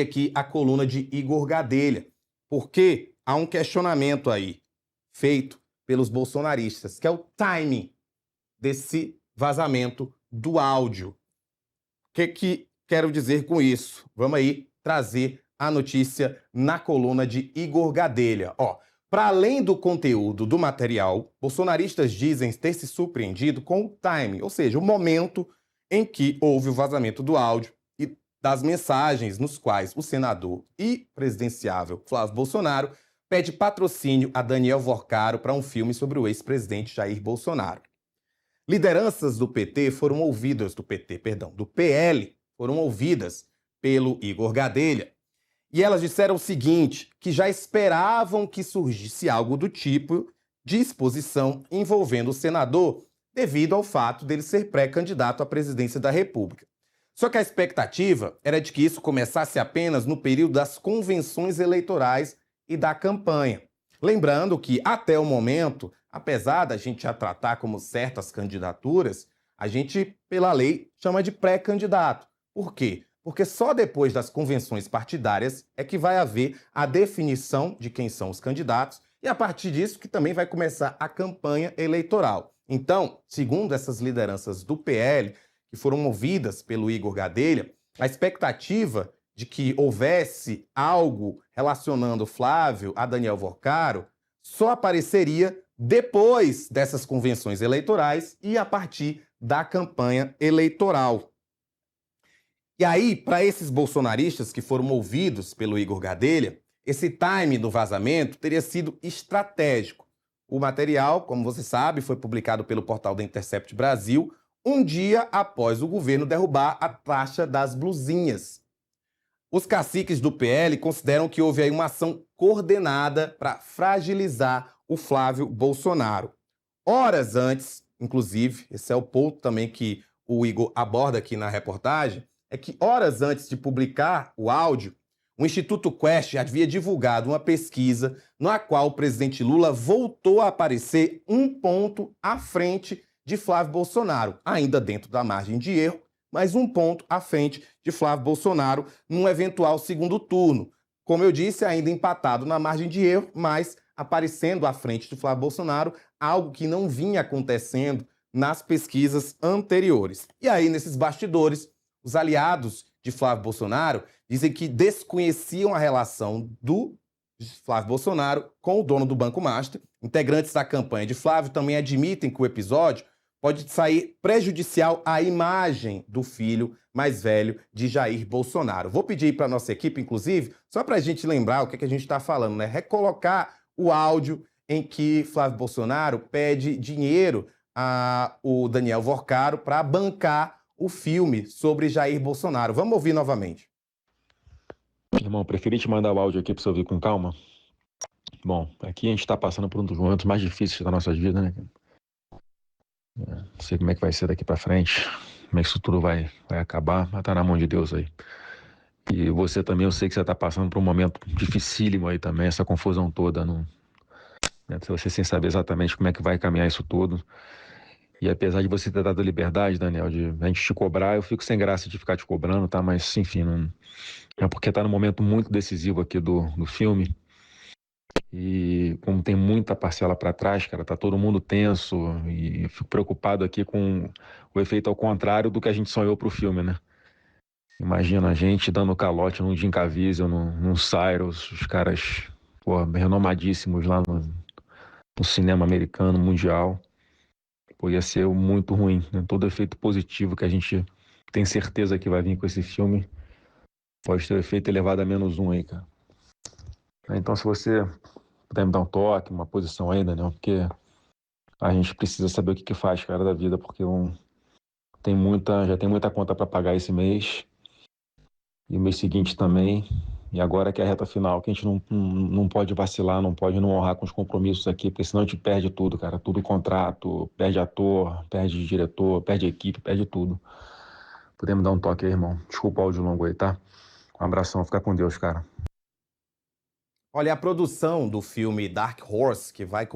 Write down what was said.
aqui a coluna de Igor Gadelha, porque há um questionamento aí feito pelos bolsonaristas, que é o timing desse vazamento do áudio. O que quero dizer com isso? Vamos aí trazer a notícia na coluna de Igor Gadelha. Para além do conteúdo do material, bolsonaristas dizem ter se surpreendido com o timing, ou seja, o momento em que houve o vazamento do áudio e das mensagens nos quais o senador e presidenciável Flávio Bolsonaro pede patrocínio a Daniel Vorcaro para um filme sobre o ex-presidente Jair Bolsonaro. Lideranças do PT foram ouvidas, do PL, foram ouvidas pelo Igor Gadelha. E elas disseram o seguinte, que já esperavam que surgisse algo do tipo de exposição envolvendo o senador, devido ao fato dele ser pré-candidato à presidência da República. Só que a expectativa era de que isso começasse apenas no período das convenções eleitorais e da campanha. Lembrando que, até o momento, apesar da gente já tratar como certas candidaturas, a gente, pela lei, chama de pré-candidato. Por quê? Porque só depois das convenções partidárias é que vai haver a definição de quem são os candidatos e, a partir disso, que também vai começar a campanha eleitoral. Então, segundo essas lideranças do PL, que foram ouvidas pelo Igor Gadelha, a expectativa de que houvesse algo relacionando Flávio a Daniel Vorcaro só apareceria depois dessas convenções eleitorais e a partir da campanha eleitoral. E aí, para esses bolsonaristas que foram ouvidos pelo Igor Gadelha, esse time do vazamento teria sido estratégico. O material, como você sabe, foi publicado pelo portal da Intercept Brasil, um dia após o governo derrubar a taxa das blusinhas. Os caciques do PL consideram que houve aí uma ação coordenada para fragilizar o Flávio Bolsonaro. Horas antes, inclusive, esse é o ponto também que o Igor aborda aqui na reportagem, é que horas antes de publicar o áudio, o Instituto Quest havia divulgado uma pesquisa na qual o presidente Lula voltou a aparecer um ponto à frente de Flávio Bolsonaro, ainda dentro da margem de erro, mas um ponto à frente de Flávio Bolsonaro num eventual segundo turno. Como eu disse, ainda empatado na margem de erro, mas aparecendo à frente de Flávio Bolsonaro, algo que não vinha acontecendo nas pesquisas anteriores. E aí, nesses bastidores, os aliados de Flávio Bolsonaro dizem que desconheciam a relação do Flávio Bolsonaro com o dono do Banco Master. Integrantes da campanha de Flávio também admitem que o episódio pode sair prejudicial à imagem do filho mais velho de Jair Bolsonaro. Vou pedir para a nossa equipe, inclusive, só para a gente lembrar o que a gente está falando, né? Recolocar o áudio em que Flávio Bolsonaro pede dinheiro ao Daniel Vorcaro para bancar o filme sobre Jair Bolsonaro. Vamos ouvir novamente. Irmão, preferi te mandar o áudio aqui para você ouvir com calma. Bom, aqui a gente está passando por um dos momentos mais difíceis da nossa vida, né? Não sei como é que vai ser daqui para frente, como é que isso tudo vai acabar, mas tá na mão de Deus aí. E você também, eu sei que você tá passando por um momento dificílimo aí também, essa confusão toda, né? Você sem saber exatamente como é que vai caminhar isso tudo. E apesar de você ter dado liberdade, Daniel, de a gente te cobrar, eu fico sem graça de ficar te cobrando, tá? Mas, enfim, não... é porque tá num momento muito decisivo aqui do filme. E como tem muita parcela para trás, cara, tá todo mundo tenso e eu fico preocupado aqui com o efeito ao contrário do que a gente sonhou pro filme, né? Imagina a gente dando calote num Jim Caviezel, num Cyrus, os caras, pô, renomadíssimos lá no cinema americano, mundial. Pô, ia ser muito ruim, né? Todo efeito positivo que a gente tem certeza que vai vir com esse filme pode ter o efeito elevado a -1 aí, cara. Então, se você puder me dar um toque, uma posição ainda, né? Porque a gente precisa saber o que faz, cara, da vida, porque já tem muita conta para pagar esse mês e o mês seguinte também. E agora que é a reta final, que a gente não pode vacilar, não pode não honrar com os compromissos aqui, porque senão a gente perde tudo, cara. Tudo contrato, perde ator, perde diretor, perde equipe, perde tudo. Podemos dar um toque aí, irmão? Desculpa o áudio longo aí, tá? Um abração, fica com Deus, cara. Olha, a produção do filme Dark Horse, que vai